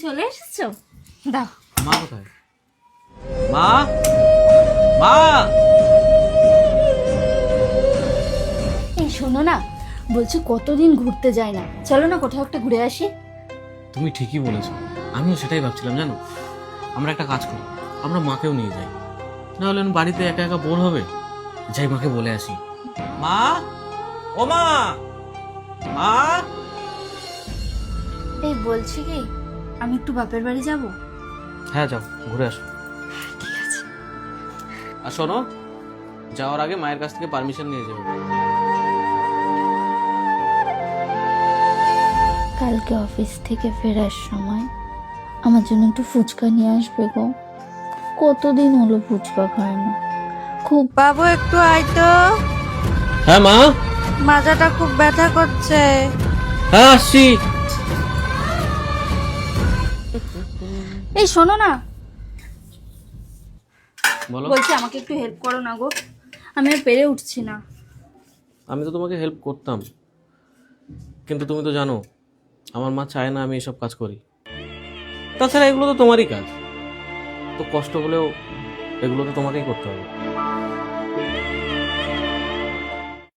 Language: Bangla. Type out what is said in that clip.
চলে এসেছো? দাও। মা কোথায়? মা, মা। এই শোনো না, বলছি কতদিন ঘুরতে যাই না, চলো না কোথাও একটা ঘুরে আসি। তুমি ঠিকই বলেছো, আমিও সেটাই ভাবছিলাম জানো। আমরা একটা কাজ করি, আমরা মাকেও নিয়ে যাই, না হলে বাড়িতে একা একা বোর হবে। যাই মাকে বলে আসি। মা, ও মা, মা। এই বলছি কি, আমি একটু বাপের বাড়ি যাব। হ্যাঁ যাও, ঘুরে আসো। ঠিক আছে। আর শোনো, যাওয়ার আগে মায়ের কাছ থেকে পারমিশন নিয়ে যাবে। কালকে অফিস থেকে ফেরার সময় আমার জন্য একটু ফুচকা নিয়ে আসবে গো, কতদিন হলো ফুচকা খায় না। খুব বাবু একটু আয় তো, হ্যাঁ মা। মাজাটা খুব ব্যথা করছে। হ্যাঁ আসছি। এই শোনো না, বলো। বলছি আমাকে একটু হেল্প করো না গো, আমি আর পেরে উঠছি না। আমি তো তোমাকে হেল্প করতাম, কিন্তু তুমি তো জানো আমার মা চায় না আমি এসব কাজ করি। তাছাড়া এগুলো তো তোমারই কাজ, তো কষ্ট হলেও এগুলো তো তোমাকেই করতে হবে।